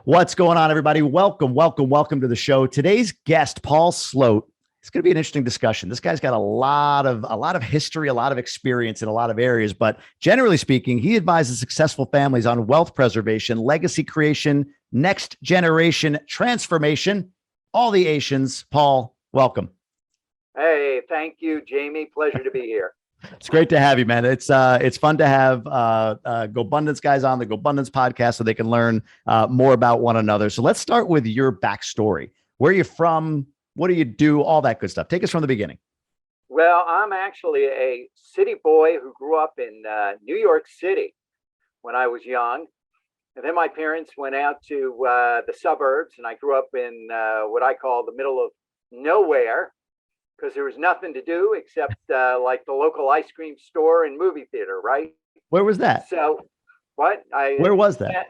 What's going on, everybody? Welcome to the show. Today's guest, Paul Sloate. It's going to be an interesting discussion. This guy's got a lot of history, a lot of experience in a lot of areas, but generally speaking, he advises successful families on wealth preservation, legacy creation, next generation transformation, all the Asians. Paul, welcome. Hey, thank you, Jamie. Pleasure to be here. It's great to have you, man. It's fun to have GoBundance guys on the GoBundance podcast so they can learn more about one another. So let's start with your backstory. Where are you from? What do you do? All that good stuff. Take us from the beginning. Well, I'm actually a city boy who grew up in New York City when I was young. And then my parents went out to the suburbs, and I grew up in what I call the middle of nowhere, because there was nothing to do except like the local ice cream store and movie theater, right? Where was that? So what? Where was that?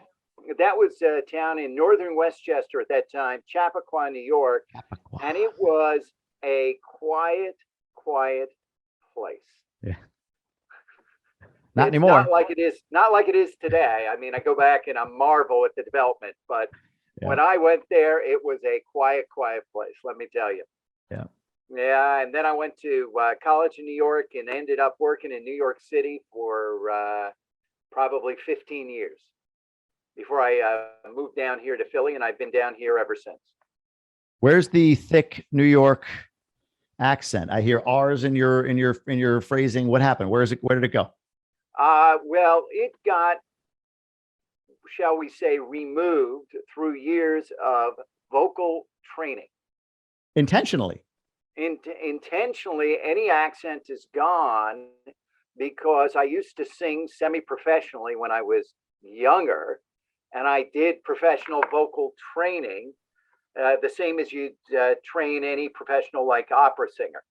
That was a town in northern Westchester at that time, Chappaqua, New York. Chappaqua. And it was a quiet place. Yeah. Not It's anymore. Not like it is today. I mean, I go back and I marvel at the development, but when I went there, it was a quiet place, let me tell you. Yeah. Yeah, and then I went to college in New York and ended up working in New York City for probably 15 years before I moved down here to Philly, and I've been down here ever since. Where's the thick New York accent? I hear R's in your phrasing. What happened? Where did it go? Well, it got, shall we say, removed through years of vocal training. Intentionally. Intentionally, any accent is gone, because I used to sing semi-professionally when I was younger, and I did professional vocal training, the same as you'd train any professional like opera singer.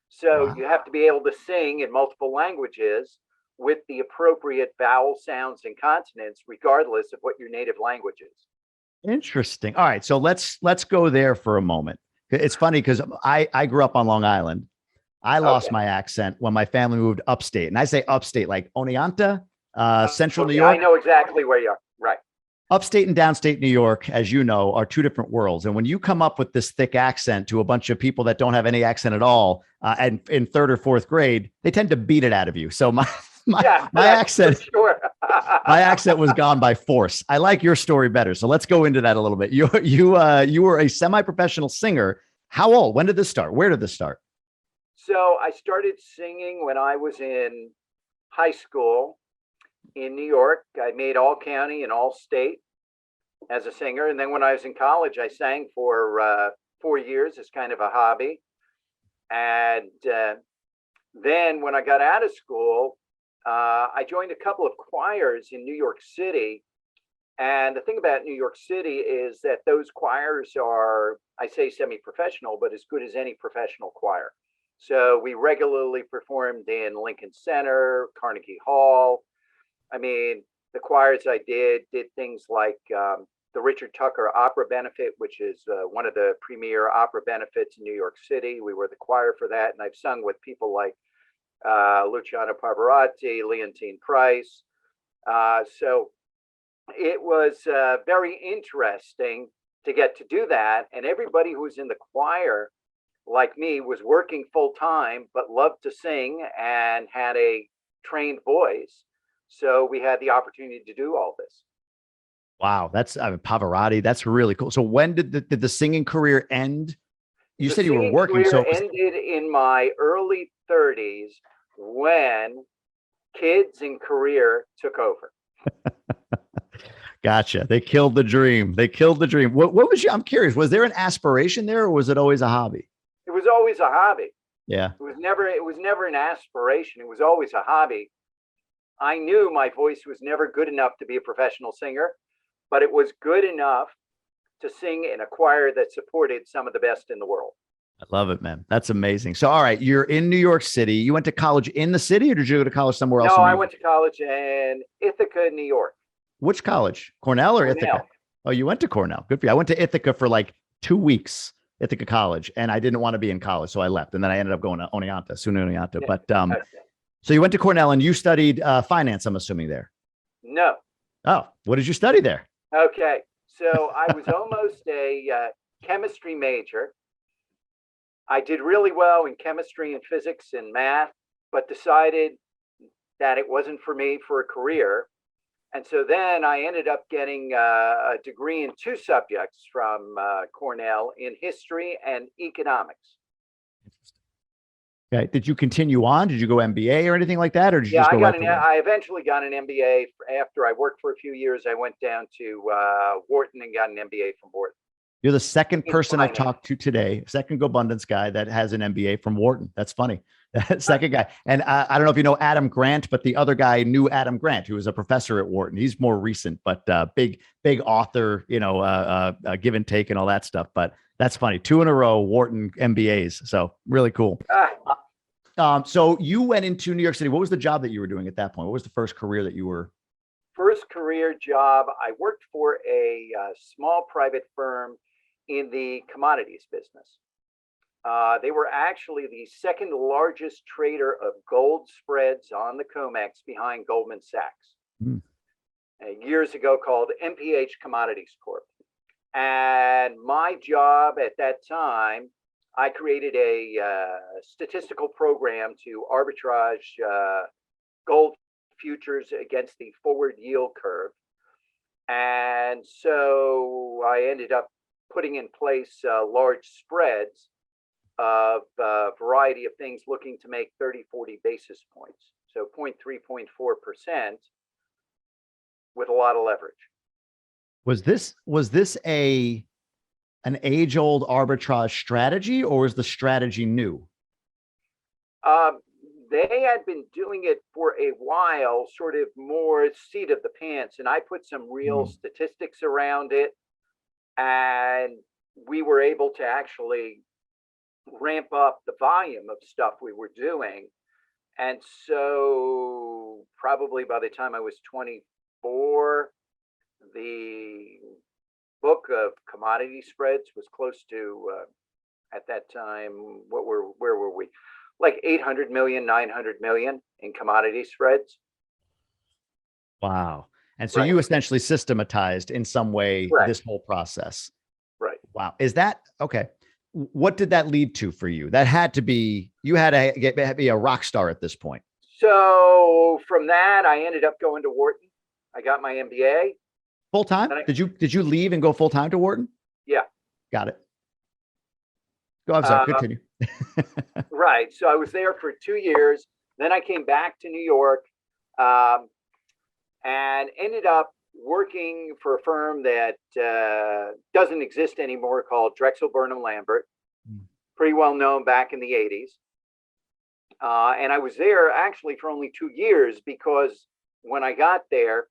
So you have to be able to sing in multiple languages with the appropriate vowel sounds and consonants, regardless of what your native language is. Interesting. All right, so let's go there for a moment. It's funny because I grew up on Long Island. I lost my accent when my family moved upstate. And I say upstate like Oneonta, central New York. I know exactly where you are. Right. Upstate and downstate New York, as you know, are two different worlds. And when you come up with this thick accent to a bunch of people that don't have any accent at all, and in third or fourth grade, they tend to beat it out of you. So my accent, sure. my accent was gone by force. I like your story better. So let's go into that a little bit. You were a semi-professional singer. How old? When did this start? Where did this start? So I started singing when I was in high school in New York. I made all county and all state as a singer. And then when I was in college, I sang for 4 years as kind of a hobby. And then when I got out of school, I joined a couple of choirs in New York City. And the thing about New York City is that those choirs are, I say semi-professional, but as good as any professional choir. So we regularly performed in Lincoln Center, Carnegie Hall. I mean, the choirs I did things like the Richard Tucker Opera Benefit, which is one of the premier opera benefits in New York City. We were the choir for that. And I've sung with people like Luciano Pavarotti, Leontine Price. So it was very interesting to get to do that. And everybody who was in the choir, like me, was working full time, but loved to sing and had a trained voice. So we had the opportunity to do all this. Wow, that's Pavarotti. That's really cool. So when did the singing career end? You said you were working. So it ended in my early 30s when kids and career took over. Gotcha. They killed the dream. What was I'm curious, was there an aspiration there, or was it always a hobby? It was always a hobby. Yeah. It was never an aspiration. It was always a hobby. I knew my voice was never good enough to be a professional singer, but it was good enough to sing in a choir that supported some of the best in the world. I love it, man. That's amazing. So, all right, you're in New York City. You went to college in the city, or did you go to college somewhere else? No, I went to college in Ithaca, New York. Which college? Cornell or Ithaca? Oh, you went to Cornell. Good for you. I went to Ithaca for like 2 weeks, Ithaca College, and I didn't want to be in college, so I left. And then I ended up going to SUNY Oneonta. But so you went to Cornell and you studied finance, I'm assuming there. No. Oh, what did you study there? Okay. So I was almost a chemistry major. I did really well in chemistry and physics and math, but decided that it wasn't for me for a career. And so then I ended up getting a degree in two subjects from Cornell in history and economics. Okay. Did you continue on? Did you go MBA or anything like that, or did you Yeah, just go right to law? I eventually got an MBA after I worked for a few years. I went down to Wharton and got an MBA from Wharton You're the second in person I've finance. talked to today, second GoBundance guy that has an MBA from Wharton. That's funny. Second guy. And I don't know if you know Adam Grant, but the other guy knew Adam Grant, who was a professor at Wharton. He's more recent, but big author, give and take and all that stuff. But that's funny. Two in a row, Wharton MBAs. So really cool. So you went into New York City. What was the job that you were doing at that point? What was the first career that you were? First career job, I worked for a small private firm in the commodities business. They were actually the second largest trader of gold spreads on the COMEX behind Goldman Sachs. Years ago called MPH Commodities Corp. And my job at that time, I created a statistical program to arbitrage gold futures against the forward yield curve. And so I ended up putting in place large spreads of a variety of things looking to make 30, 40 basis points. So 0.3, 0.4% with a lot of leverage. Was this an age-old arbitrage strategy, or was the strategy new? They had been doing it for a while, sort of more seat of the pants, and I put some real statistics around it, and we were able to actually ramp up the volume of stuff we were doing. And so probably by the time I was 24, the book of commodity spreads was close to, at that time, where were we? Like 800 million, 900 million in commodity spreads. Wow. And so you essentially systematized in some way this whole process. Right. Wow. Is that okay? What did that lead to for you? That had to be, you had to be a rock star at this point. So from that, I ended up going to Wharton. I got my MBA. Full time? Did you leave and go full time to Wharton? Yeah. Got it. Go, I'm sorry, continue. Right. So I was there for 2 years. Then I came back to New York and ended up working for a firm that doesn't exist anymore called Drexel Burnham Lambert. Pretty well known back in the 80s. And I was there actually for only 2 years because when I got there,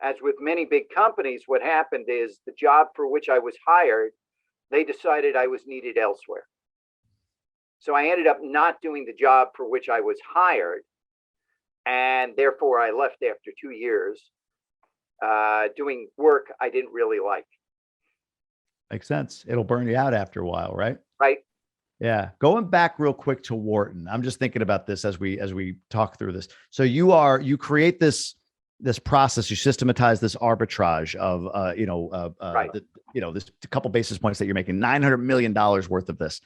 as with many big companies, what happened is the job for which I was hired, they decided I was needed elsewhere. So I ended up not doing the job for which I was hired. And therefore I left after 2 years doing work I didn't really like. Makes sense. It'll burn you out after a while, right? Right. Yeah. Going back real quick to Wharton. I'm just thinking about this as we talk through this. So you create this process, you systematize this arbitrage of this couple basis points that you're making $900 million worth of this.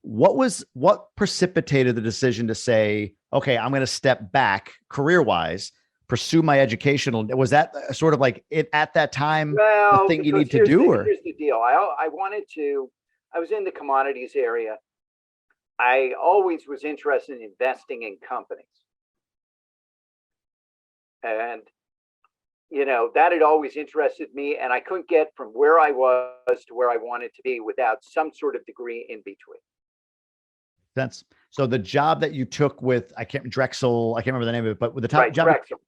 What precipitated the decision to say, okay, I'm going to step back career-wise, pursue my educational? Was that sort of like it at that time, the thing you need to do? Here's the deal. I was in the commodities area. I always was interested in investing in companies. And, that had always interested me. And I couldn't get from where I was to where I wanted to be without some sort of degree in between. Sense. So the job that you took with, Drexel, I can't remember the name of it, but with the top job Drexel.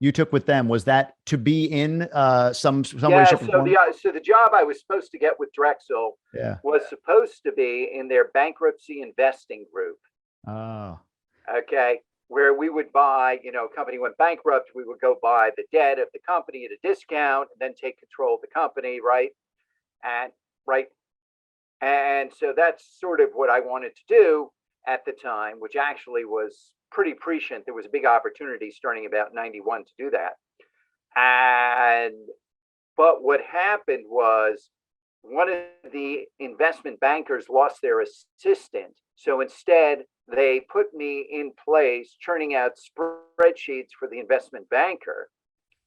You took with them, was that to be in some way, shape, or form? So the job I was supposed to get with Drexel was supposed to be in their bankruptcy investing group. Oh. Okay. Where we would buy, a company went bankrupt, we would go buy the debt of the company at a discount, and then take control of the company, right? And so that's sort of what I wanted to do at the time, which actually was pretty prescient. There was a big opportunity starting about 91 to do that. And But what happened was one of the investment bankers lost their assistant. So instead, they put me in place churning out spreadsheets for the investment banker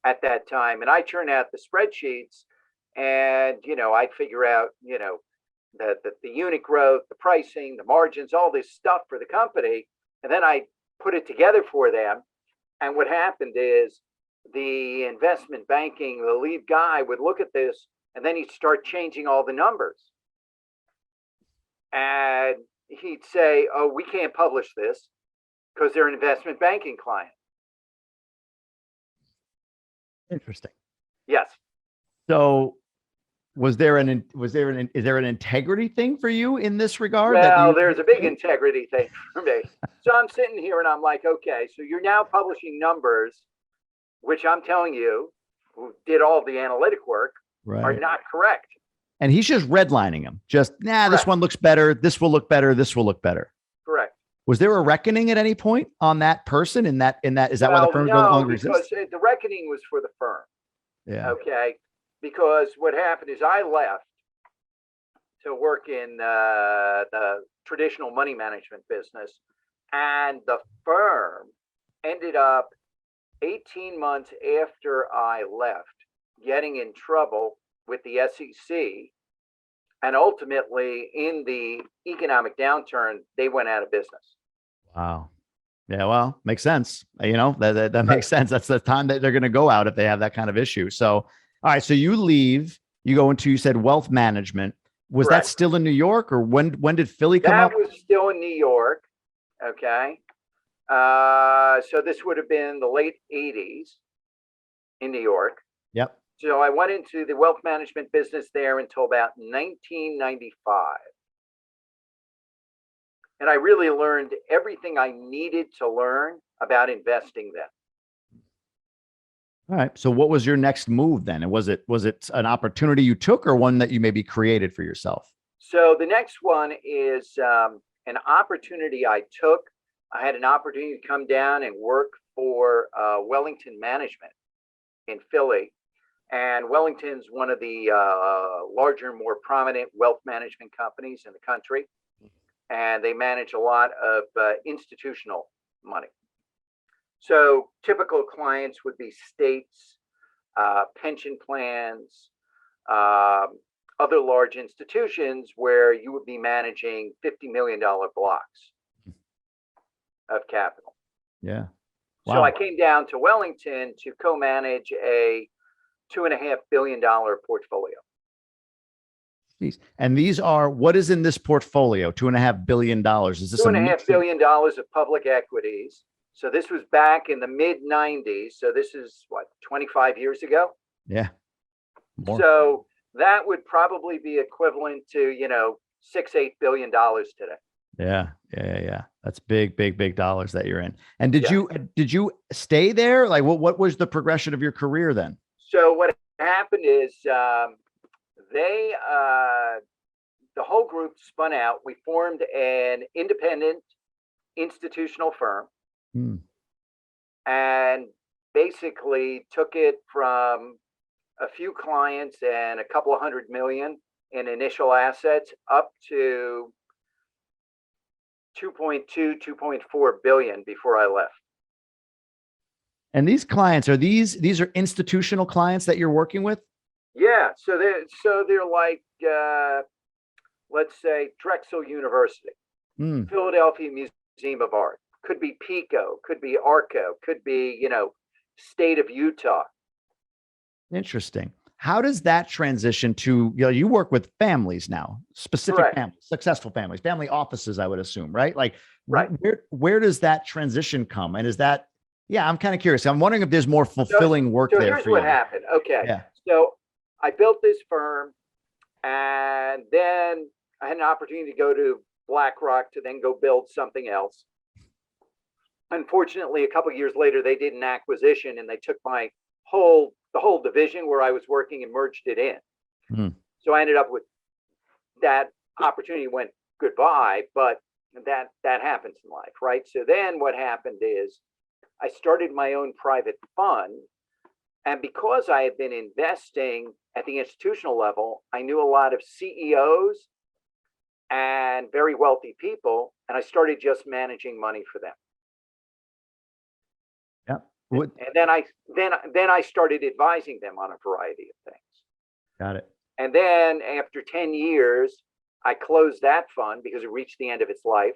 at that time. And I churn out the spreadsheets and, I'd figure out, the unit growth, the pricing, the margins, all this stuff for the company. And then I put it together for them. And what happened is the investment banking, the lead guy would look at this and then he'd start changing all the numbers. And he'd say, oh, we can't publish this because they're an investment banking client. Interesting. Yes. So is there an integrity thing for you in this regard? Well, there's a big integrity thing for me. So I'm sitting here and I'm like, okay, so you're now publishing numbers, which I'm telling you, who did all the analytic work, are not correct. And he's just redlining them. Just, this one looks better. This will look better. This will look better. Correct. Was there a reckoning at any point on that person is that why the firm no longer exists? Because the reckoning was for the firm. Yeah. Okay. Because what happened is I left to work in the traditional money management business, and the firm ended up 18 months after I left getting in trouble with the SEC, and ultimately in the economic downturn, they went out of business. Wow. Yeah, well, makes sense. That makes sense. That's the time that they're going to go out if they have that kind of issue. So, all right. So you leave, you go into, you said wealth management. Was that still in New York, or when did Philly come up? That was still in New York. Okay. So this would have been the late 80s in New York. Yep. So I went into the wealth management business there until about 1995. And I really learned everything I needed to learn about investing then. All right. So what was your next move then? And was it an opportunity you took, or one that you maybe created for yourself? So the next one is an opportunity I took. I had an opportunity to come down and work for Wellington Management in Philly. And Wellington's one of the larger, more prominent wealth management companies in the country. And they manage a lot of institutional money. So typical clients would be states, pension plans, other large institutions where you would be managing $50 million blocks of capital. Yeah. Wow. So I came down to Wellington to co-manage a $2.5 billion portfolio. Jeez. And these are, what is in this portfolio? $2.5 billion. Is this $2.5 billion of public equities? So this was back in the mid 90s. So this is what, 25 years ago? Yeah. More. So that would probably be equivalent to, $6-8 billion today. Yeah. That's big dollars that you're in. And did you stay there? Like what was the progression of your career then? So what happened is the whole group spun out. We formed an independent institutional firm. And basically took it from a few clients and a couple of $100 million in initial assets up to 2.4 billion before I left. And these clients these are institutional clients that you're working with? Yeah. So they're like, let's say Drexel University, Philadelphia Museum of Art, could be Pico, could be Arco, could be, state of Utah. Interesting. How does that transition to, you work with families now, specific families, successful families, family offices, I would assume, right? Like, where does that transition come? And is that, I'm kind of curious. I'm wondering if there's more fulfilling work there for you. Here's what happened. Okay. Yeah. So I built this firm, and then I had an opportunity to go to BlackRock to then go build something else. Unfortunately, a couple of years later, they did an acquisition and they took the whole division where I was working and merged it in. So I ended up with that opportunity went goodbye, but that happens in life, right? So then what happened is I started my own private fund And because I had been investing at the institutional level, I knew a lot of CEOs and very wealthy people, and I started just managing money for them. Yeah. And then I started advising them on a variety of things. Got it. And then after 10 years, I closed that fund because it reached the end of its life.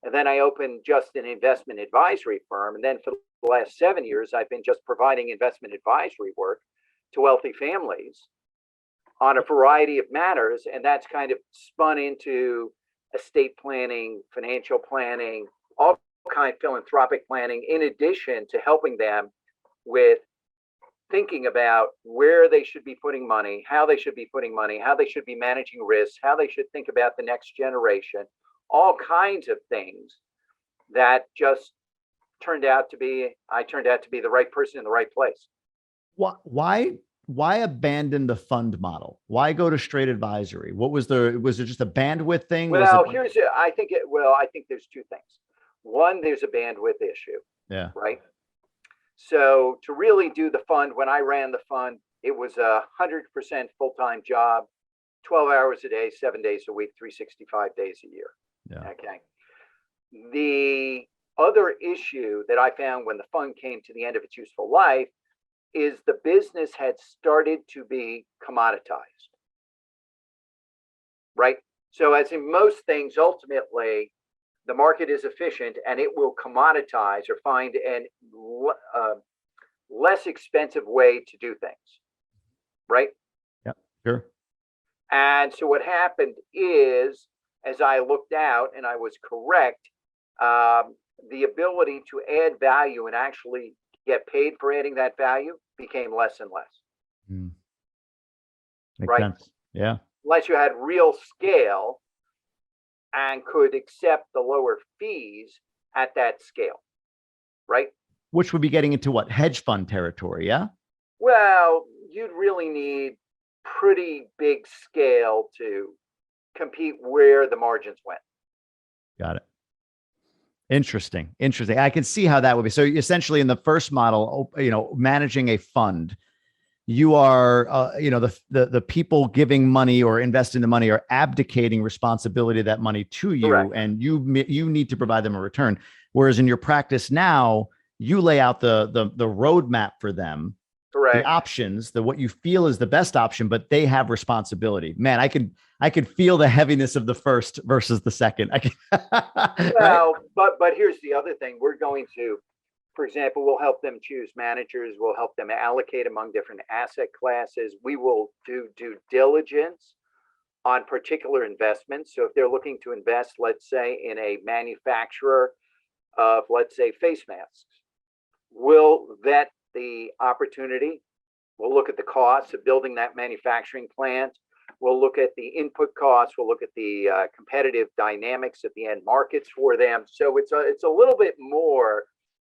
And then I opened just an investment advisory firm. And then for the last 7 years, I've been just providing investment advisory work to wealthy families on a variety of matters. And that's kind of spun into estate planning, financial planning, all kind of philanthropic planning, in addition to helping them with thinking about where they should be putting money, how they should be putting money, how they should be managing risks, how they should think about the next generation, all kinds of things that just I turned out to be the right person in the right place. Why abandon the fund model? Why go to straight advisory? Was it just a bandwidth thing? Well, I think there's two things. One, there's a bandwidth issue. Yeah. Right. So to really do the fund, when I ran the fund, it was 100% full-time job, 12 hours a day, 7 days a week, 365 days a year. Yeah. Okay. The other issue that I found when the fund came to the end of its useful life is the business had started to be commoditized. Right. So as in most things, ultimately, the market is efficient and it will commoditize or find an less expensive way to do things. Right? Yeah, sure. And so what happened is, as I looked out and I was correct, the ability to add value and actually get paid for adding that value became less and less. Makes right? sense. Yeah. Unless you had real scale and could accept the lower fees at that scale, right? Which would be getting into what? Hedge fund territory, yeah? Well, you'd really need pretty big scale to compete where the margins went. Got it. Interesting. I can see how that would be. So essentially in the first model, managing a fund, you are, the people giving money or investing the money are abdicating responsibility of that money to you. Correct. And you need to provide them a return. Whereas in your practice now, you lay out the roadmap for them. Correct. The options, what you feel is the best option, but they have responsibility. Man, I could feel the heaviness of the first versus the second. Well, right? but here's the other thing. We're going to, for example, we'll help them choose managers. We'll help them allocate among different asset classes. We will do due diligence on particular investments. So if they're looking to invest, let's say, in a manufacturer of, let's say, face masks, we'll vet the opportunity. We'll look at the costs of building that manufacturing plant. We'll look at the input costs. We'll look at the competitive dynamics of the end markets for them. So it's a little bit more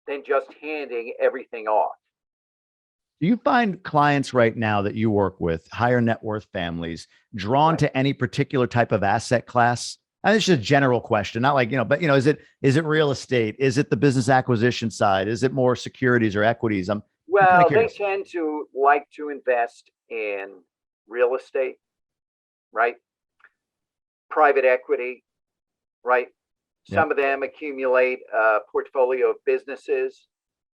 than just handing everything off. Do you find clients right now that you work with, higher net worth families, drawn to any particular type of asset class? And it's just a general question, not like, but is it real estate? Is it the business acquisition side? Is it more securities or equities? Well, they tend to like to invest in real estate, right? Private equity, right? Yep. Some of them accumulate a portfolio of businesses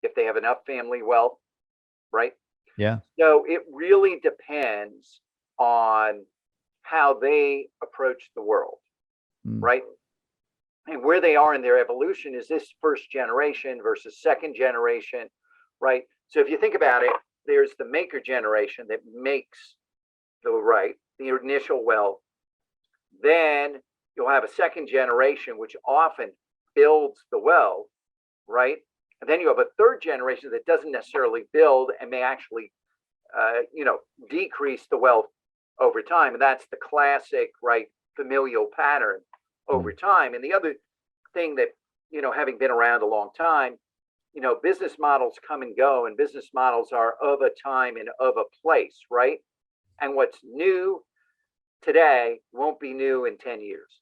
if they have enough family wealth, right? Yeah. So it really depends on how they approach the world, right? And where they are in their evolution. Is this first generation versus second generation, right? So if you think about it, there's the maker generation that makes the initial wealth. Then you'll have a second generation, which often builds the wealth, right? And then you have a third generation that doesn't necessarily build and may actually, decrease the wealth over time. And that's the classic, right, familial pattern over time. And the other thing that, having been around a long time, business models come and go, and business models are of a time and of a place, right? And what's new today won't be new in 10 years.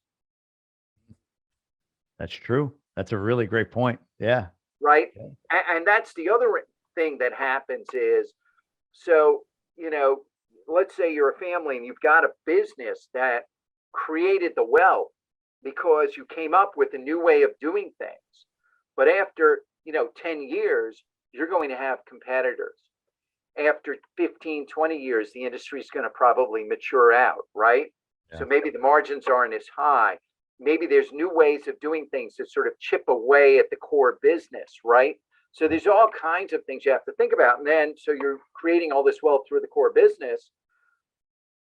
That's true. That's a really great point. Yeah. Right. And that's the other thing that happens is So, you know, let's say you're a family and you've got a business that created the wealth because you came up with a new way of doing things. But after, 10 years, you're going to have competitors. After 15, 20 years, the industry is going to probably mature out, right? Yeah. So maybe the margins aren't as high. Maybe there's new ways of doing things to sort of chip away at the core business, right? So there's all kinds of things you have to think about. And then, so you're creating all this wealth through the core business,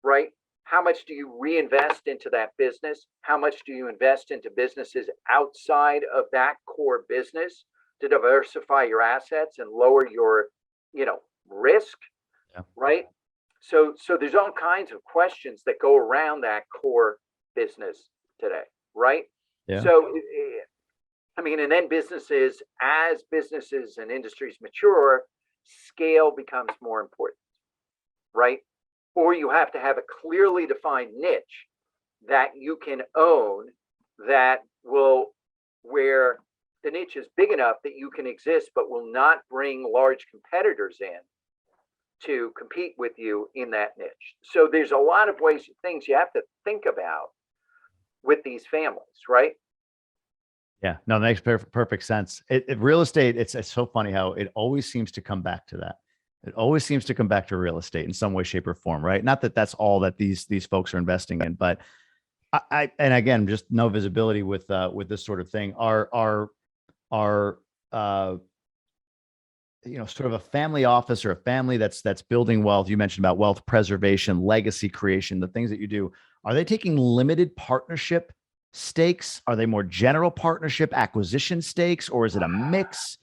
right? How much do you reinvest into that business? How much do you invest into businesses outside of that core business to diversify your assets and lower your, risk, Yeah. right? So there's all kinds of questions that go around that core business today, right? Yeah. So, I mean, and then as businesses and industries mature, scale becomes more important, right? Or you have to have a clearly defined niche that you can own that will, where the niche is big enough that you can exist, but will not bring large competitors in to compete with you in that niche. So there's a lot of things you have to think about with these families, right? Yeah, no, that makes perfect sense. Real estate, it's so funny how it always seems to come back to that. It always seems to come back to real estate in some way, shape, or form, right? Not that that's all that these folks are investing in, but and again, just no visibility with this sort of thing. Are sort of a family office or a family that's building wealth. You mentioned about wealth preservation, legacy creation, the things that you do. Are they taking limited partnership stakes? Are they more general partnership acquisition stakes, or is it a mix?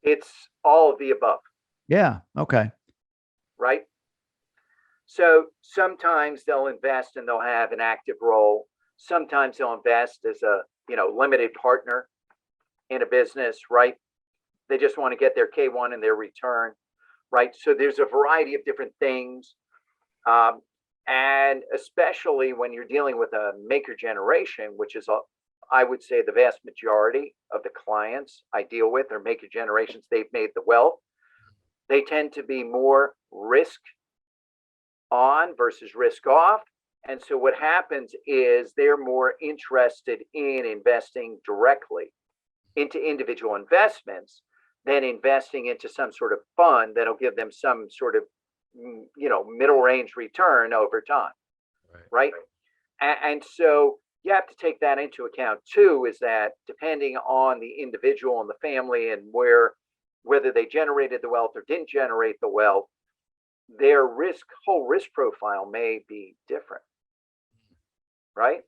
It's all of the above. Yeah. Okay. Right. So sometimes they'll invest and they'll have an active role. Sometimes they'll invest as a, limited partner in a business, right? They just want to get their K1 and their return, right? So there's a variety of different things. And especially when you're dealing with a maker generation, which is, I would say, the vast majority of the clients I deal with are maker generations. They've made the wealth. They tend to be more risk on versus risk off. And so what happens is they're more interested in investing directly into individual investments than investing into some sort of fund that'll give them some sort of, middle range return over time. Right. And so you have to take that into account too, is that depending on the individual and the family and whether they generated the wealth or didn't generate the wealth, their whole risk profile may be different. Right.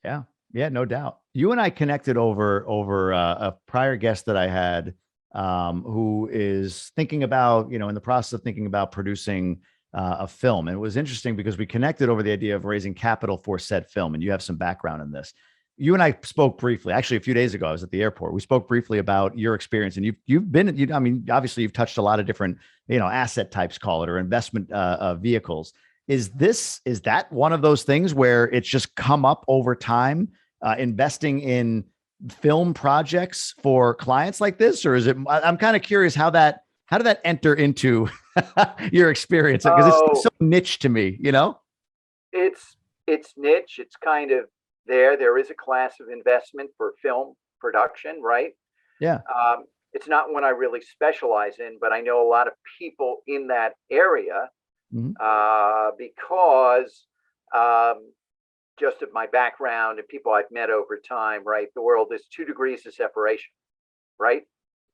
Yeah. Yeah, no doubt. You and I connected over a prior guest that I had, who is thinking about, in the process of thinking about producing a film. And it was interesting because we connected over the idea of raising capital for said film. And you have some background in this. You and I spoke briefly, actually a few days ago. I was at the airport. We spoke briefly about your experience, and you've been, I mean, obviously you've touched a lot of different, asset types, call it, or investment vehicles. Is that one of those things where it's just come up over time, investing in film projects for clients like this, or is it? I'm kind of curious how did that enter into your experience? Because it's so niche to me, It's niche. It's kind of there is a class of investment for film production, right? Yeah. It's not one I really specialize in, but I know a lot of people in that area, because just of my background and people I've met over time, right? The world is 2 degrees of separation, right?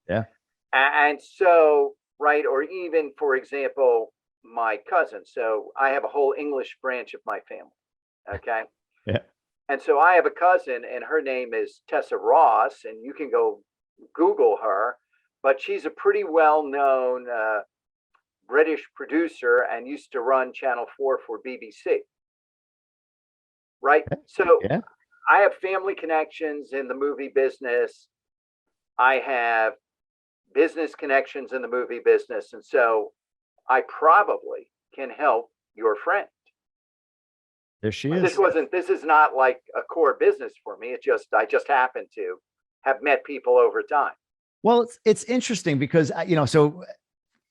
Yeah. And so, right, or even, for example, my cousin. So I have a whole English branch of my family. Okay. Yeah. And so I have a cousin, and her name is Tessa Ross, and you can go Google her, but she's a pretty well-known British producer and used to run Channel 4 for BBC. Right. So yeah. I have family connections in the movie business. I have business connections in the movie business. And so I probably can help your friend. There she is. This is not like a core business for me. I just happen to have met people over time. Well, it's interesting because, so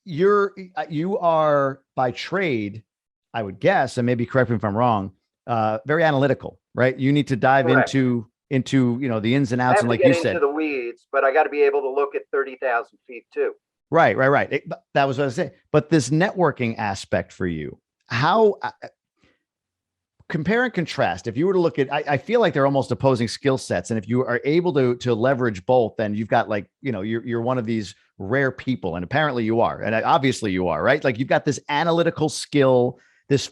you are by trade, I would guess, and maybe correct me if I'm wrong, very analytical, right? You need to dive Correct. into the ins and I outs, have and to like get you into said, the weeds, but I got to be able to look at 30,000 feet too. right. That was what I was saying. But this networking aspect for you, how compare and contrast? If you were to look at, I feel like they're almost opposing skill sets, and if you are able to leverage both, then you've got like you're one of these rare people, and apparently you are, and obviously you are, right? Like you've got this analytical skill, this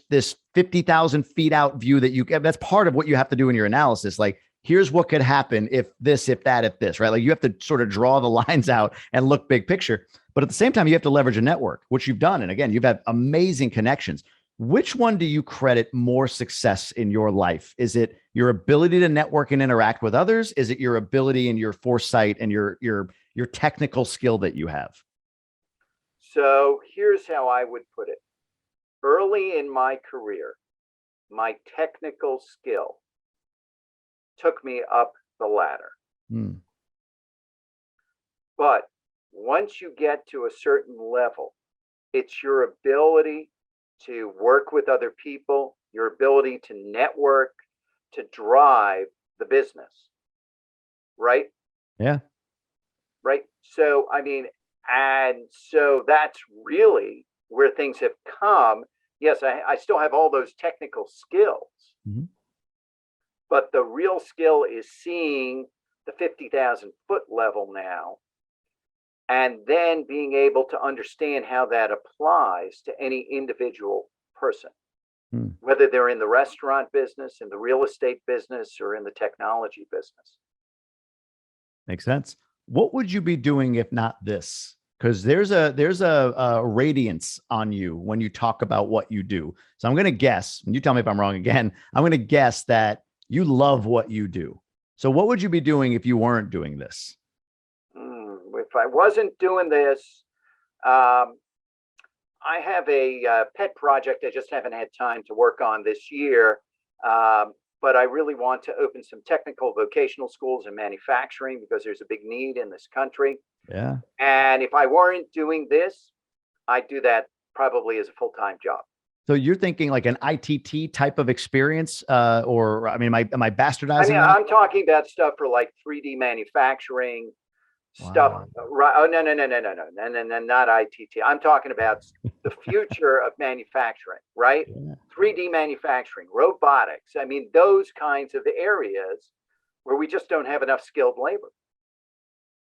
50,000 feet out view that that's part of what you have to do in your analysis. Like here's what could happen if this, if that, if this, right? Like you have to sort of draw the lines out and look big picture, but at the same time you have to leverage a network, which you've done, and again you've had amazing connections. Which one do you credit more success in your life? Is it your ability to network and interact with others? Is it your ability and your foresight and your technical skill that you have? So here's how I would put it. Early in my career, my technical skill took me up the ladder. Hmm. But once you get to a certain level, it's your ability to work with other people, your ability to network, to drive the business, right? Yeah. Right. So, I mean, and so that's really where things have come. Yes, I still have all those technical skills, Mm-hmm. but the real skill is seeing the 50,000 foot level now and then being able to understand how that applies to any individual person, Hmm. whether they're in the restaurant business, in the real estate business, or in the technology business. Makes sense. What would you be doing if not this? Because there's a radiance on you when you talk about what you do. So I'm going to guess, and you tell me if I'm wrong again. I'm going to guess that you love what you do. So what would you be doing if you weren't doing this? If I wasn't doing this, um, I have a pet project I just haven't had time to work on this year. But I really want to open some technical vocational schools in manufacturing because there's a big need in this country. Yeah. And if I weren't doing this, I'd do that probably as a full-time job. So you're thinking like an ITT type of experience, or I mean, am I I mean, bastardizing that? I'm talking about stuff for like 3D manufacturing stuff. Wow. Right? Oh, no, not ITT. I'm talking about the future of manufacturing, right? Yeah. 3D manufacturing, robotics. I mean, those kinds of areas where we just don't have enough skilled labor.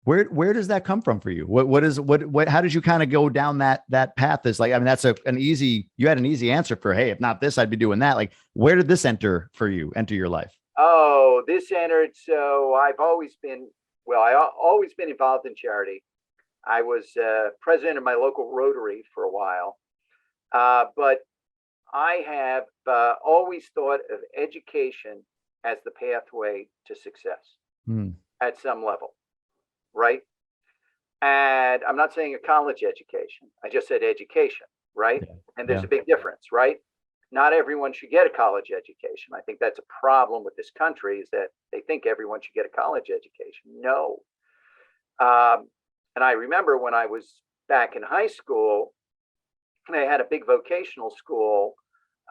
Where does that come from for you? What how did you kind of go down that path? Is like, I mean, that's an easy, you had an easy answer for, hey, if not this, I'd be doing that. Like, where did this enter your life? Oh, this entered. So I've always been, well, always been involved in charity. I was president of my local Rotary for a while. But I have always thought of education as the pathway to success Hmm. at some level, right? And I'm not saying a college education. I just said education, right? Yeah. And there's Yeah. a big difference, right? Not everyone should get a college education. I think that's a problem with this country is that they think everyone should get a college education. No. And I remember when I was back in high school, they had a big vocational school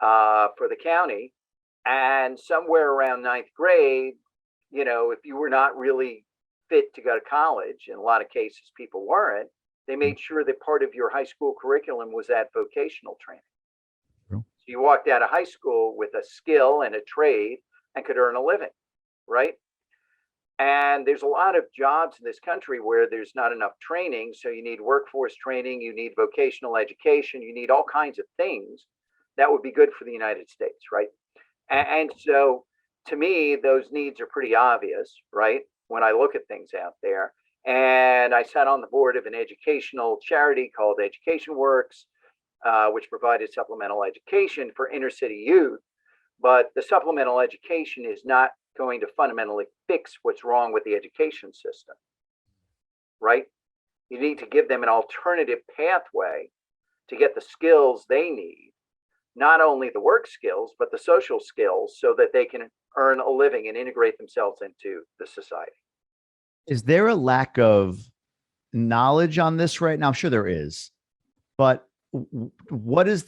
for the county. And somewhere around ninth grade, if you were not really fit to go to college, in a lot of cases people weren't, they made sure that part of your high school curriculum was that vocational training. True. So you walked out of high school with a skill and a trade and could earn a living, right? And there's a lot of jobs in this country where there's not enough training. So you need workforce training, you need vocational education, you need all kinds of things that would be good for the United States, right? And so to me, those needs are pretty obvious, right? When I look at things out there. And I sat on the board of an educational charity called Education Works, which provided supplemental education for inner city youth. But the supplemental education is not going to fundamentally fix what's wrong with the education system, right? You need to give them an alternative pathway to get the skills they need, not only the work skills, but the social skills so that they can earn a living and integrate themselves into the society. Is there a lack of knowledge on this right now? I'm sure there is. But what is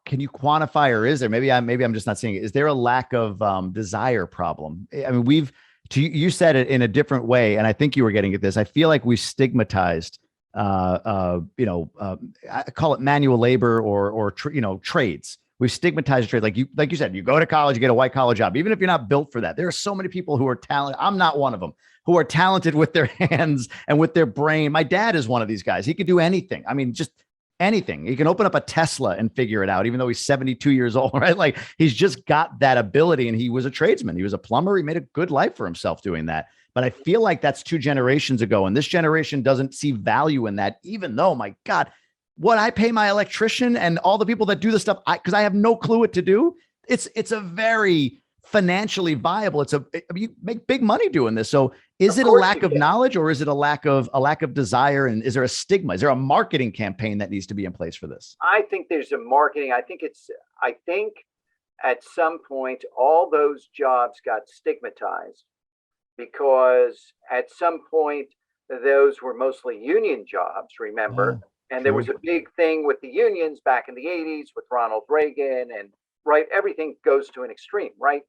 can you quantify, or is there, maybe I'm just not seeing it. Is there a lack of desire problem? I mean, you said it in a different way, and I think you were getting at this. I feel like we stigmatized, I call it manual labor or trades. We've stigmatized trade. Like you said, you go to college, you get a white collar job, even if you're not built for that. There are so many people who are talented. I'm not one of them, who are talented with their hands and with their brain. My dad is one of these guys. He could do anything. I mean, just anything. He can open up a Tesla and figure it out, even though he's 72 years old, right? Like, he's just got that ability, and he was a tradesman. He was a plumber. He made a good life for himself doing that. But I feel like that's 2 generations ago, and this generation doesn't see value in that, even though, my God, what I pay my electrician and all the people that do the stuff, because I have no clue what to do. It's a very financially viable. You make big money doing this. So is it a lack of knowledge, or is it a lack of desire? And is there a stigma? Is there a marketing campaign that needs to be in place for this? I think there's a marketing. I think at some point all those jobs got stigmatized because at some point those were mostly union jobs, remember? And there was a big thing with the unions back in the 80s with Ronald Reagan, and right, everything goes to an extreme, right?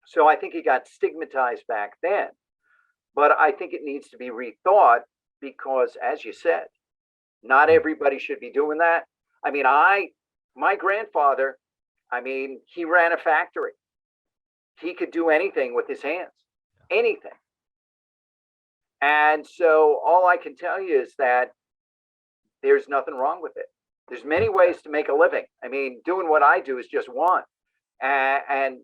So I think it got stigmatized back then. But I think it needs to be rethought because, as you said, not everybody should be doing that. I mean, my grandfather, I mean, he ran a factory. He could do anything with his hands, anything. And so all I can tell you is that there's nothing wrong with it. There's many ways to make a living. I mean, doing what I do is just one. And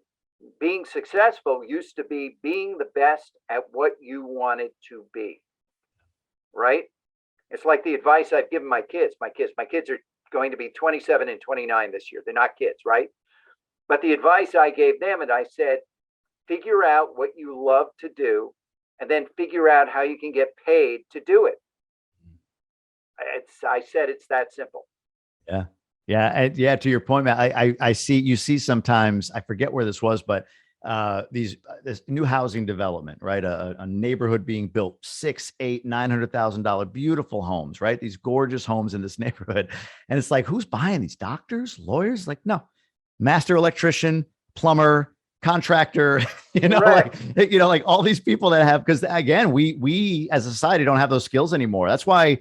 being successful used to be being the best at what you wanted to be, right? It's like the advice I've given my kids. My kids are going to be 27 and 29 this year. They're not kids, right? But the advice I gave them, and I said, figure out what you love to do, and then figure out how you can get paid to do it. I said it's that simple. Yeah. Yeah. To your point, man, I you see sometimes, I forget where this was, but this new housing development, right? A neighborhood being built, 6, 8, $900,000 beautiful homes, right? These gorgeous homes in this neighborhood. And it's like, who's buying these? Doctors, lawyers? Like, no, master electrician, plumber, contractor, right. like all these people that have, because again, we as a society don't have those skills anymore. That's why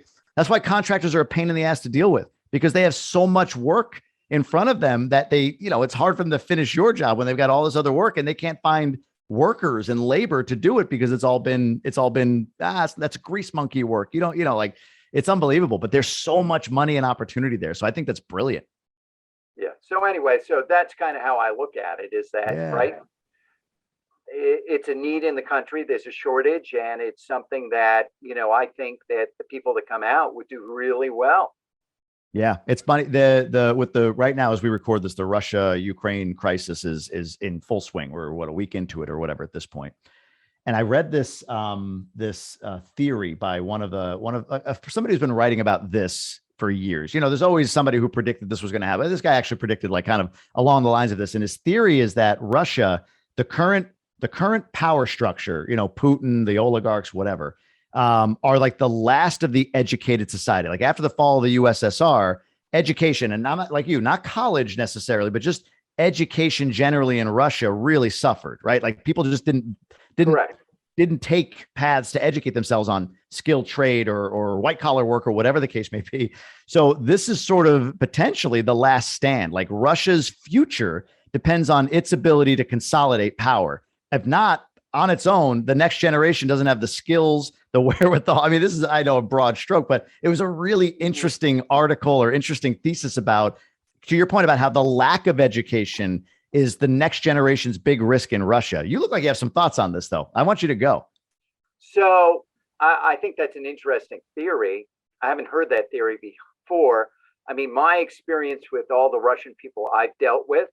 contractors are a pain in the ass to deal with, because they have so much work in front of them that it's hard for them to finish your job when they've got all this other work, and they can't find workers and labor to do it because it's all been that's grease monkey work. Like, it's unbelievable, but there's so much money and opportunity there. So I think that's brilliant. Yeah. So anyway, so that's kind of how I look at it, is that, right? It's a need in the country. There's a shortage, and it's something that, I think that the people that come out would do really well. Yeah, it's funny. Right now, as we record this, the Russia-Ukraine crisis is in full swing. We're a week into it or whatever at this point. And I read this theory by somebody who's been writing about this for years. There's always somebody who predicted this was going to happen. This guy actually predicted, like, kind of along the lines of this. And his theory is that Russia, the current power structure, Putin, the oligarchs, whatever, are like the last of the educated society. Like, after the fall of the USSR, education, and not like not college necessarily, but just education generally in Russia really suffered, right? Like, people just didn't take paths to educate themselves on skilled trade or white collar work or whatever the case may be. So this is sort of potentially the last stand. Like, Russia's future depends on its ability to consolidate power. If not, on its own, the next generation doesn't have the skills, the wherewithal. I mean, this is, I know, a broad stroke, but it was a really interesting article or interesting thesis about, to your point, about how the lack of education is the next generation's big risk in Russia. You look like you have some thoughts on this, though. I want you to go. So I think that's an interesting theory. I haven't heard that theory before. I mean, my experience with all the Russian people I've dealt with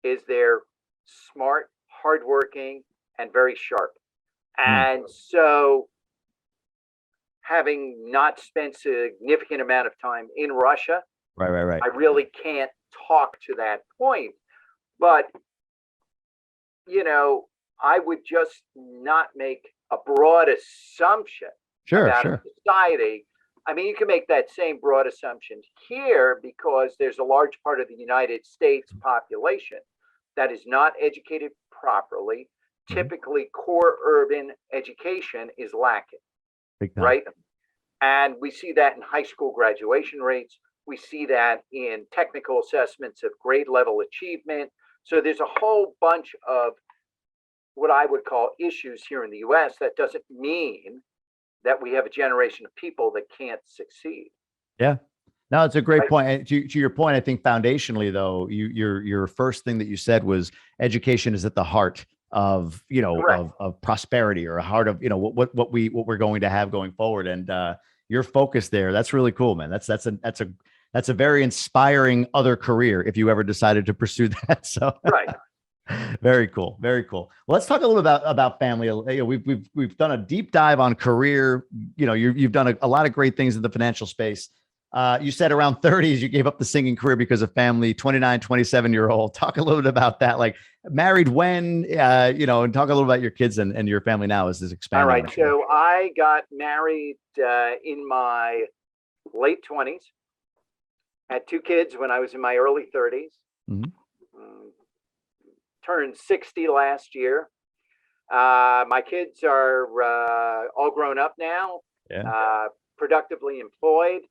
is they're smart, hardworking, and very sharp. And so, having not spent a significant amount of time in Russia, right, I really can't talk to that point. But, I would just not make a broad assumption about society. I mean, you can make that same broad assumption here because there's a large part of the United States population that is not educated properly. Mhm. Typically, core urban education is lacking, Big time. right? And we see that in high school graduation rates. We see that in technical assessments of grade level achievement. So there's a whole bunch of what I would call issues here in the US. That doesn't mean that we have a generation of people that can't succeed. Yeah. No, it's a great Right? point. And to your point, I think foundationally, though, your first thing that you said was education is at the heart of Correct. of prosperity, or a heart of what we're going to have going forward. And your focus there, that's really cool, man. That's a very inspiring other career if you ever decided to pursue that. So Right. very cool, very cool. Well, let's talk a little about family. We've done a deep dive on career. You've done a lot of great things in the financial space. You said around 30s you gave up the singing career because of family. 29, 27-year-old. Talk a little bit about that. Like, married when, and talk a little about your kids and your family now as this All expanding, right. I'm sure. So I got married in my late 20s, had two kids when I was in my early 30s, Mhm. turned 60 last year. My kids are all grown up now, Yeah. productively employed.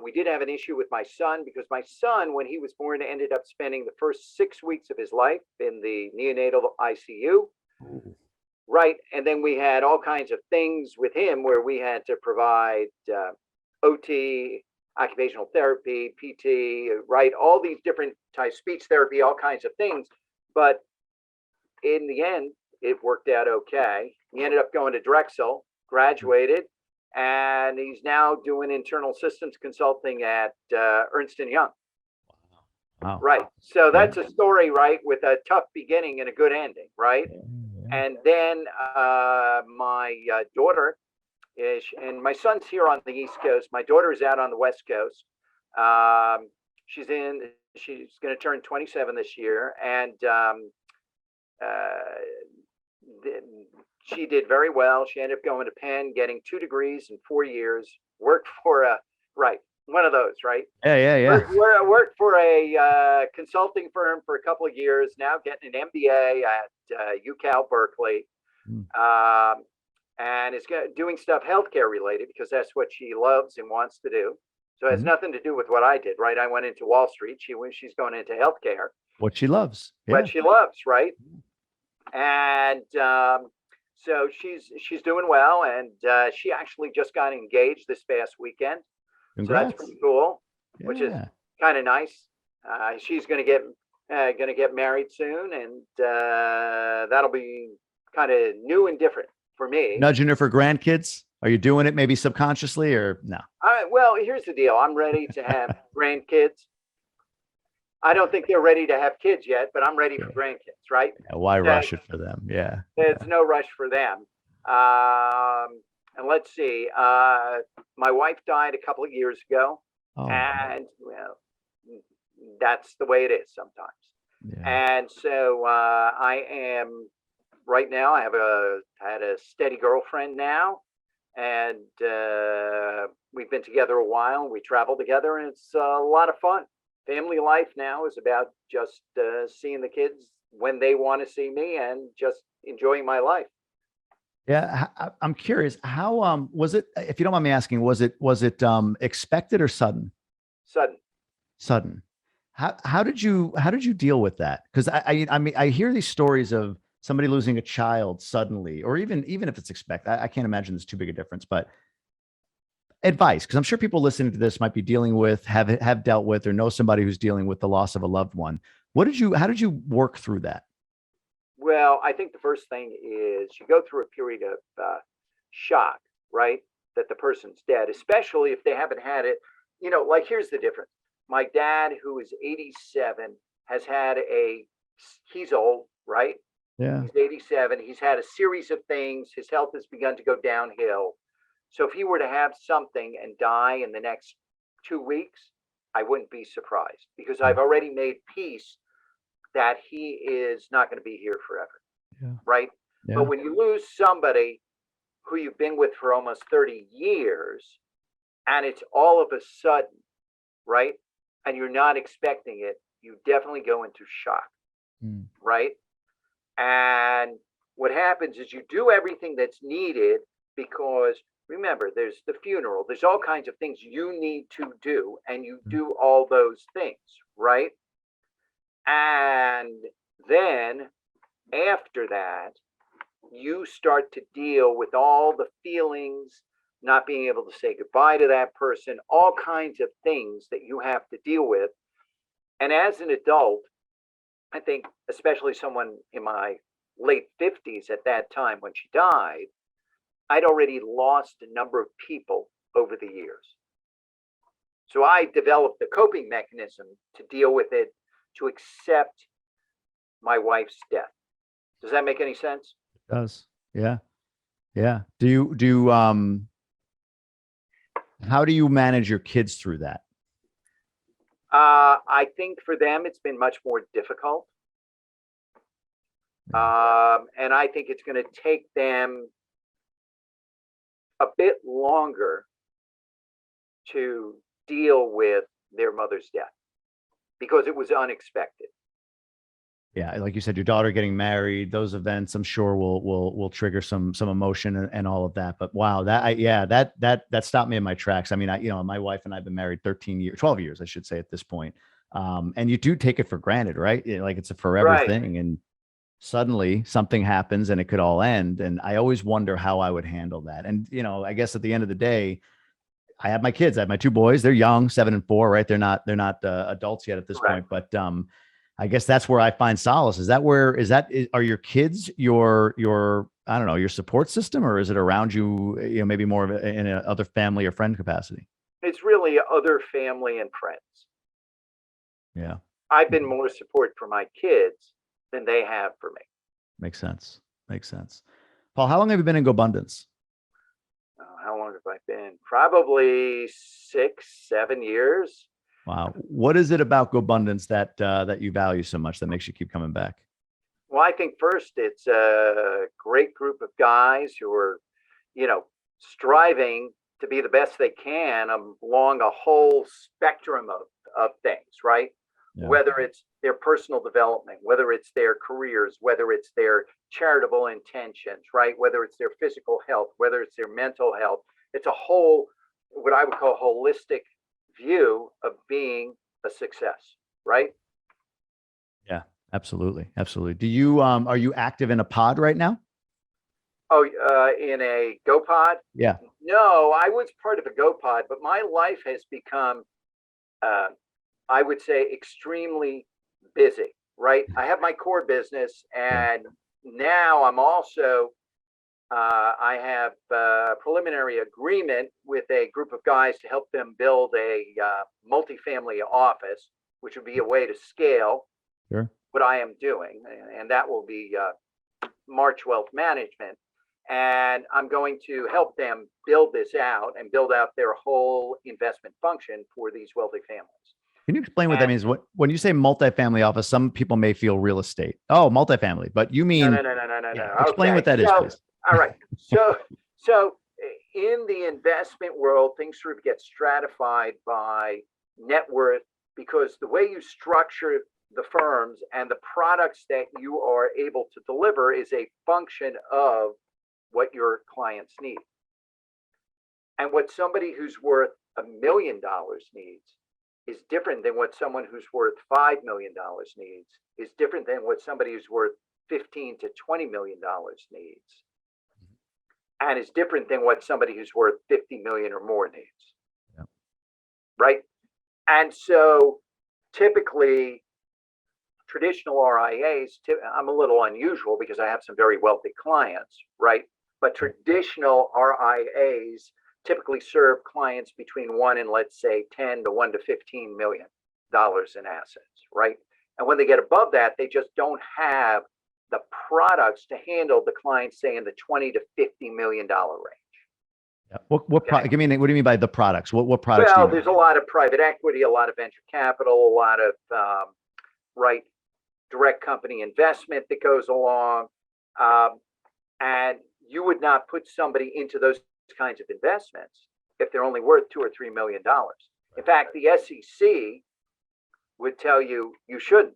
We did have an issue with my son because my son, when he was born, ended up spending the first 6 weeks of his life in the neonatal ICU. Ooh. Right. And then we had all kinds of things with him where we had to provide OT, occupational therapy, PT, right? All these different types, speech therapy, all kinds of things. But in the end, it worked out okay. He ended up going to Drexel, graduated, and he's now doing internal systems consulting at Ernst and Young. Wow. Right. So Yeah. that's a story, right, with a tough beginning and a good ending, right? Yeah. Yeah. And then my daughter is, and my son's here on the East Coast. My daughter is out on the West Coast. Um, she's going to turn 27 this year, and uh, she did very well. She ended up going to Penn, getting 2 degrees in 4 years. Worked for a right one of those, right? Yeah. Yeah. Yeah. Worked for a consulting firm for a couple of years. Now getting an MBA at UCal Berkeley, Mm. and is doing stuff healthcare related because that's what she loves and wants to do. So it has Mhm. nothing to do with what I did, right? I went into Wall Street. She's going into healthcare, What she loves. what Yeah. she loves, right? And so she's doing well, and she actually just got engaged this past weekend. So that's Congrats. pretty cool, which is Yeah. kind of nice. She's going to get married soon, and that'll be kind of new and different for me. Nudging her for grandkids. Are you doing it maybe subconsciously or no? Well, here's the deal. I'm ready to have grandkids. I don't think they're ready to have kids yet, but I'm ready for Yeah. grandkids, right? Yeah, why So rush it for them? Yeah. there's no rush for them. And let's see. My wife died a couple of years ago, Oh, and well, that's the way it is sometimes. yeah. And so I am right now. I had a steady girlfriend now, and we've been together a while. We travel together, and it's a lot of fun. Family life now is about just seeing the kids when they want to see me, and just enjoying my life. Yeah. I'm curious. How was it, if you don't mind me asking, was it expected or sudden? Sudden. Sudden. How did you deal with that? Because I mean, I hear these stories of somebody losing a child suddenly, or even if it's expected. I can't imagine there's too big a difference, but advice, because I'm sure people listening to this might be dealing with, have dealt with, or know somebody who's dealing with the loss of a loved one. How did you work through that? Well, I think the first thing is you go through a period of shock, right? That the person's dead, especially if they haven't had it. Like, here's the difference. My dad, who is 87, has had he's old, right? Yeah. He's 87. He's had a series of things. His health has begun to go downhill. So if he were to have something and die in the next 2 weeks, I wouldn't be surprised because Yeah. I've already made peace that he is not going to be here forever, Yeah. right? But Yeah. when you lose somebody who you've been with for almost 30 years, and it's all of a sudden, right? And you're not expecting it, you definitely go into shock, right? And what happens is you do everything that's needed because remember, there's the funeral, there's all kinds of things you need to do, and you do all those things, right? And then after that, you start to deal with all the feelings, not being able to say goodbye to that person, all kinds of things that you have to deal with. And as an adult, I think, especially someone in my late 50s at that time when she died, I'd already lost a number of people over the years. So I developed a coping mechanism to deal with it, to accept my wife's death. Does that make any sense? It does. Yeah. Yeah. How do you manage your kids through that? I think for them, it's been much more difficult. And I think it's going to take them a bit longer to deal with their mother's death because it was unexpected. Yeah, like you said, your daughter getting married, those events, I'm sure will trigger some emotion and all of that. But wow, that stopped me in my tracks. I mean, my wife and I've been married 13 years, 12 years, I should say at this point. And you do take it for granted, right? Like it's a forever thing. And suddenly something happens and it could all end. And I always wonder how I would handle that. And, I guess at the end of the day, I have my kids. I have my two boys. They're young, 7 and 4, right? They're not adults yet at this point, but I guess that's where I find solace. Are your kids your I don't know, your support system, or is it around you, maybe more of in a other family or friend capacity? It's really other family and friends. Yeah. I've been more support for my kids than they have for me. Makes sense. Paul, how long have you been in GoBundance? How long have I been? Probably 6, 7 years. Wow. What is it about GoBundance that you value so much that makes you keep coming back? Well, I think first it's a great group of guys who are, striving to be the best they can along a whole spectrum of things, right? Yeah. Whether it's their personal development, whether it's their careers, whether it's their charitable intentions, right? Whether it's their physical health, whether it's their mental health. It's a whole, what I would call holistic view of being a success, right? Yeah, absolutely. Do you are you active in a pod right now? Oh, in a GoPod? Yeah. No, I was part of a GoPod, but my life has become, I would say, extremely busy, right? I have my core business, and now I'm also, I have a preliminary agreement with a group of guys to help them build a multifamily office, which would be a way to scale what I am doing. And that will be March Wealth Management. And I'm going to help them build this out and build out their whole investment function for these wealthy families. Can you explain what that means? When you say multifamily office, some people may feel real estate. Oh, multifamily, but you mean no. Explain what that is, please. All right. So in the investment world, things sort of get stratified by net worth because the way you structure the firms and the products that you are able to deliver is a function of what your clients need. And what somebody who's worth $1 million needs is different than what someone who's worth $5 million needs, is different than what somebody who's worth $15 to $20 million needs, and is different than what somebody who's worth 50 million or more needs. Yeah. Right? And so typically traditional RIAs, I'm a little unusual because I have some very wealthy clients, right? But traditional RIAs typically serve clients between 1 and, let's say, 10 to 1 to 15 million dollars in assets, right? And when they get above that, they just don't have the products to handle the clients, say, in the 20 to 50 million dollar range. Yeah. What do you mean by the products? What products? Well, there's a lot of private equity, a lot of venture capital, a lot of direct company investment that goes along, and you would not put somebody into those kinds of investments if they're only worth $2 or $3 million. In fact, the SEC would tell you you shouldn't,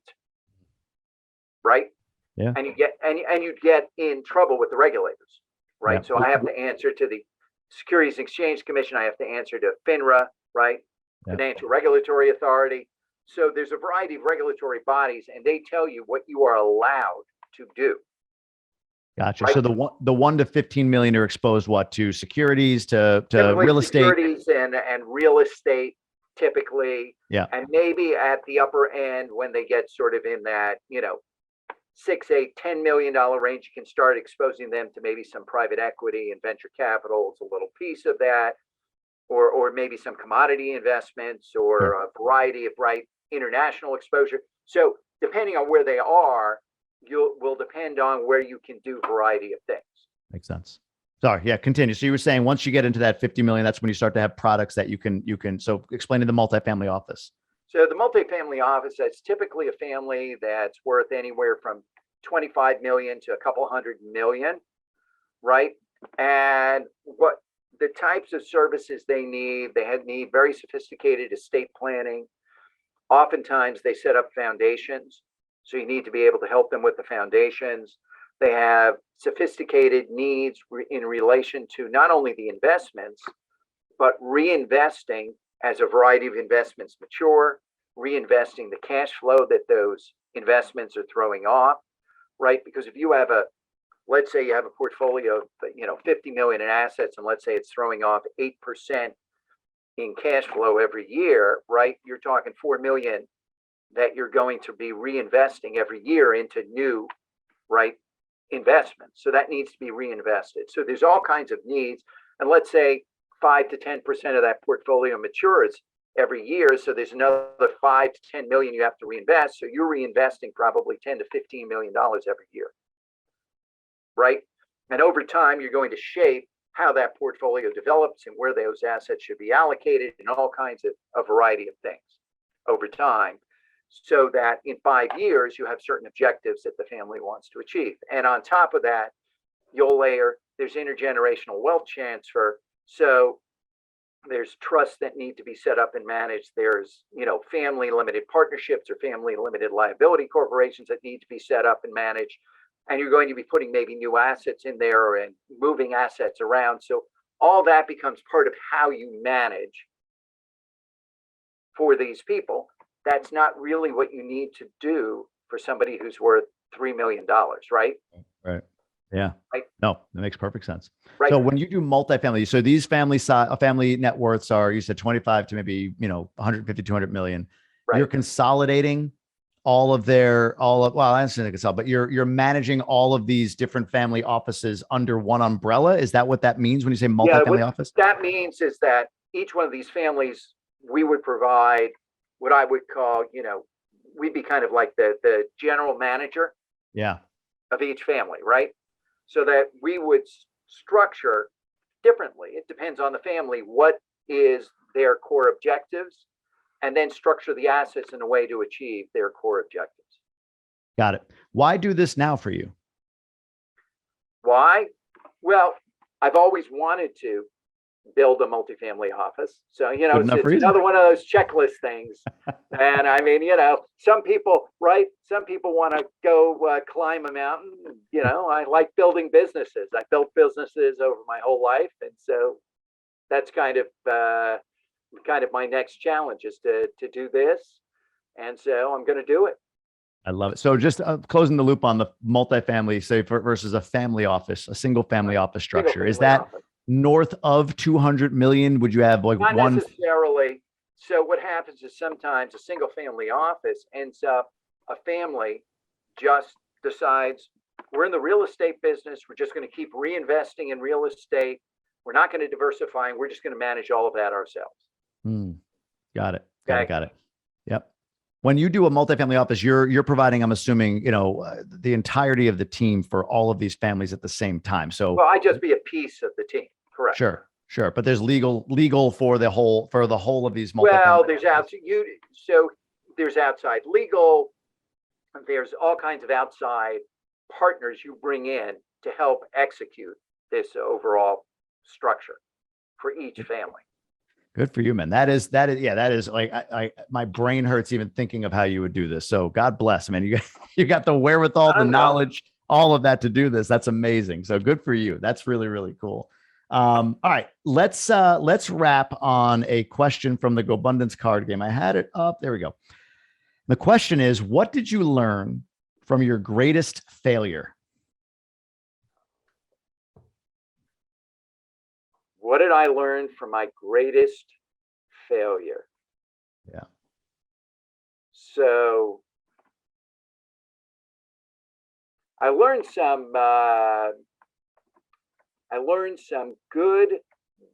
right? Yeah. And you'd get in trouble with the regulators, right? Yeah. So I have to answer to the Securities and Exchange Commission. I have to answer to FINRA, right? Yeah. Financial Regulatory Authority. So there's a variety of regulatory bodies, and they tell you what you are allowed to do. Gotcha. Right? So the 1 to 15 million are exposed what, to securities, to Typically real estate, securities and real estate, typically. Yeah. And maybe at the upper end, when they get sort of in that, $6, $8, $10 million range, you can start exposing them to maybe some private equity and venture capital. It's a little piece of that, or maybe some commodity investments, or Sure. a variety of international exposure. So depending on where they are, will depend on where you can do a variety of things. Makes sense. Sorry. Yeah. Continue. So you were saying once you get into that 50 million, that's when you start to have products that you can. So explain to the multifamily office. So the multifamily office, that's typically a family that's worth anywhere from 25 million to a couple hundred million, right? And what the types of services they need very sophisticated estate planning. Oftentimes they set up foundations. So you need to be able to help them with the foundations. They have sophisticated needs in relation to not only the investments, but reinvesting as a variety of investments mature, reinvesting the cash flow that those investments are throwing off, right? Because if you have let's say you have a portfolio of 50 million in assets, and let's say it's throwing off 8% in cash flow every year, right? You're talking 4 million that you're going to be reinvesting every year into new, right, investments. So that needs to be reinvested. So there's all kinds of needs. And let's say 5 to 10% of that portfolio matures every year. So there's another 5 to 10 million you have to reinvest. So you're reinvesting probably 10 to $15 million every year, right? And over time, you're going to shape how that portfolio develops and where those assets should be allocated, and all kinds of a variety of things over time, so that in 5 years, you have certain objectives that the family wants to achieve. And on top of that, there's intergenerational wealth transfer. So there's trusts that need to be set up and managed. There's, family limited partnerships or family limited liability corporations that need to be set up and managed. And you're going to be putting maybe new assets in there and moving assets around. So all that becomes part of how you manage for these people. That's not really what you need to do for somebody who's worth $3 million, right? Right. Yeah. Right. No, that makes perfect sense. Right. So when you do multifamily, so these family net worths are, you said 25 to maybe, 150, 200 million. Right. You're consolidating well, I understand consult, but you're managing all of these different family offices under one umbrella. Is that what that means when you say multifamily office? That means is that each one of these families, we would provide what I would call, we'd be kind of like the general manager, yeah, of each family, right? So that we would structure differently. It depends on the family. What is their core objectives? And then structure the assets in a way to achieve their core objectives. Got it. Why do this now for you? Why? Well, I've always wanted to build a multifamily office. So, it's another one of those checklist things. And I mean, some people want to go climb a mountain. I like building businesses. I built businesses over my whole life. And so that's kind of my next challenge is to do this. And so I'm going to do it. I love it. So just closing the loop on the multifamily, say versus a family office, a single family office structure. Is that north of 200 million? Would you have like Not one? Necessarily. So what happens is sometimes a single family office ends up, a family just decides, we're in the real estate business. We're just going to keep reinvesting in real estate. We're not going to diversify, and we're just going to manage all of that ourselves. Got it. Got it. Yep. When you do a multifamily office, you're providing, I'm assuming, the entirety of the team for all of these families at the same time. So, well, I just be a piece of the team. Correct. Sure. But there's legal for the whole of these multifamily. Well, there's outside legal. There's all kinds of outside partners you bring in to help execute this overall structure for each family. Good for you, man. That is like, my brain hurts even thinking of how you would do this. So God bless, man. You got the wherewithal, I the don't know. knowledge, all of that to do this. That's amazing. So good for you. That's really, really cool. All right, let's wrap on a question from the GoBundance card game. I had it up. There we go. The question is, what did you learn from your greatest failure? What did I learn from my greatest failure? Yeah. So I learned some. I learned some good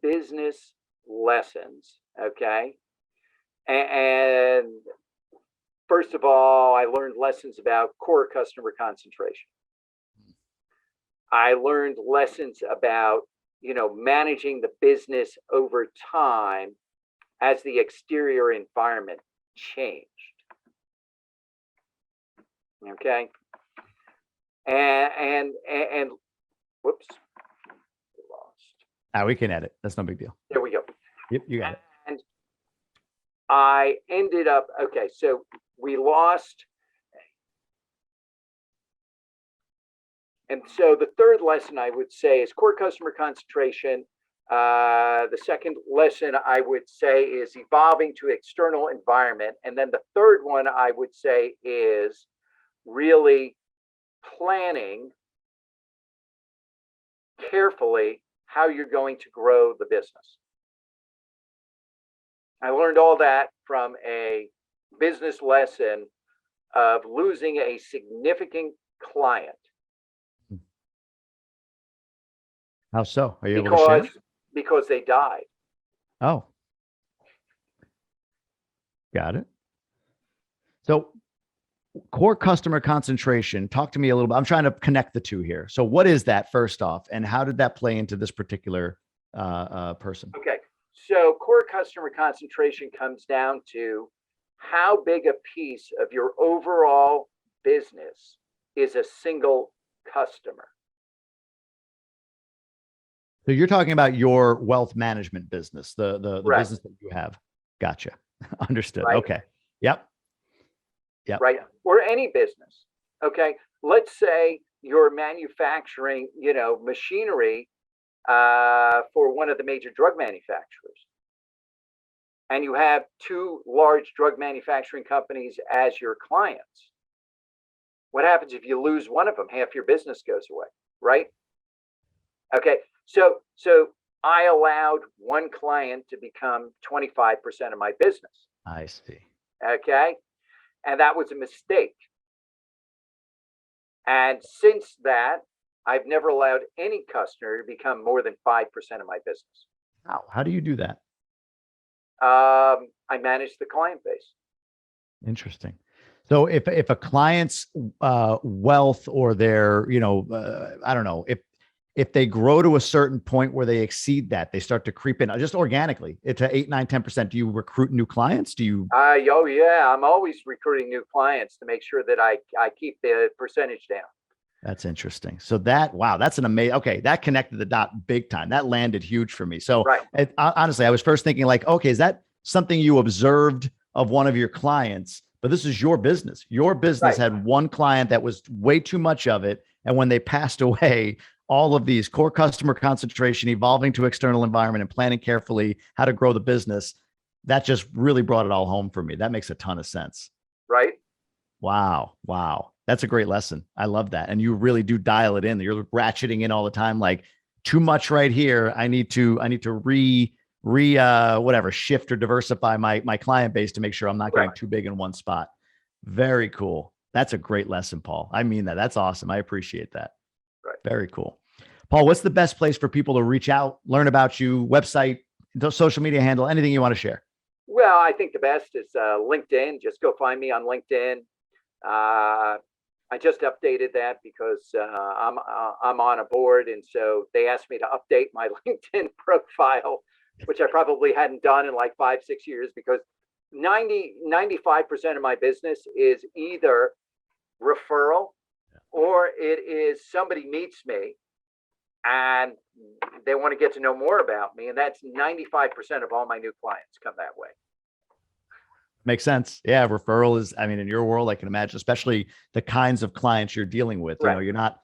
business lessons. Okay, and first of all, I learned lessons about core customer concentration. I learned lessons about, managing the business over time as the exterior environment changed. Okay. And whoops, lost. We can edit. That's no big deal. There we go. Yep, you got it. And I ended up, okay, so we lost. And so the third lesson I would say is core customer concentration. The second lesson I would say is evolving to external environment. And then the third one I would say is really planning carefully how you're going to grow the business. I learned all that from a business lesson of losing a significant client. How so? Are you able to share? Because they died. Oh, got it. So core customer concentration, talk to me a little bit. I'm trying to connect the two here. So what is that first off, and how did that play into this particular person? Okay. So core customer concentration comes down to how big a piece of your overall business is a single customer. So you're talking about your wealth management business, the Right. business that you have. Gotcha. Understood. Right. Okay. Yep. Right. Or any business. Okay. Let's say you're manufacturing, machinery for one of the major drug manufacturers. And you have two large drug manufacturing companies as your clients. What happens if you lose one of them? Half your business goes away, right? Okay. So I allowed one client to become 25% of my business. I see. Okay. And that was a mistake. And since that, I've never allowed any customer to become more than 5% of my business. How do you do that? I manage the client base. Interesting. So if a client's wealth or their, I don't know, if they grow to a certain point where they exceed that, they start to creep in just organically to 8, 9, 10%. Do you recruit new clients? Do you? Oh yeah, I'm always recruiting new clients to make sure that I keep the percentage down. That's interesting. So that's an amazing, okay. That connected the dot big time. That landed huge for me. So right. Honestly, I was first thinking like, okay, is that something you observed of one of your clients? But this is your business. Your business Right. had one client that was way too much of it. And when they passed away, all of these core customer concentration, evolving to external environment, and planning carefully how to grow the business, that just really brought it all home for me. That makes a ton of sense. Right. Wow. That's a great lesson. I love that. And you really do dial it in. You're ratcheting in all the time. Like too much right here. I need to whatever, shift or diversify my client base to make sure I'm not getting too big in one spot. Very cool. That's a great lesson, Paul. I mean that. That's awesome. I appreciate that. Right. Very cool. Paul, what's the best place for people to reach out, learn about you, website, social media handle, anything you want to share? Well, I think the best is LinkedIn. Just go find me on LinkedIn. I just updated that because I'm on a board, and so they asked me to update my LinkedIn profile, which I probably hadn't done in like 5-6 years, because 95% of my business is either referral or it is somebody meets me and they want to get to know more about me. And that's 95% of all my new clients come that way. Makes sense. Yeah. Referral is, I mean, in your world, I can imagine, especially the kinds of clients you're dealing with. You know, Right. you're not,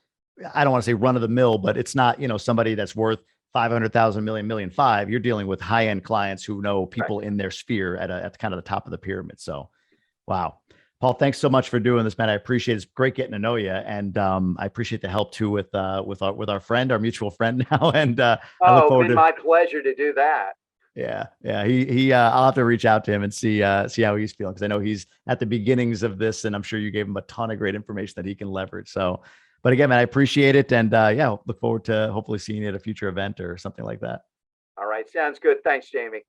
I don't want to say run of the mill, but it's not, you know, somebody that's worth 500,000 million, million five. You're dealing with high end clients who know Right. people in their sphere at kind of the top of the pyramid. So, wow. Paul, thanks so much for doing this, man. I appreciate it. It's great getting to know you. And I appreciate the help too with our friend, our mutual friend now. And I look Oh, forward been to, my pleasure to do that. yeah, yeah. I'll have to reach out to him and see how he's feeling because I know he's at the beginnings of this, and I'm sure you gave him a ton of great information that he can leverage. So, but again, man, I appreciate it, and yeah, look forward to hopefully seeing you at a future event or something like that. All right. Sounds good. Thanks, Jamie.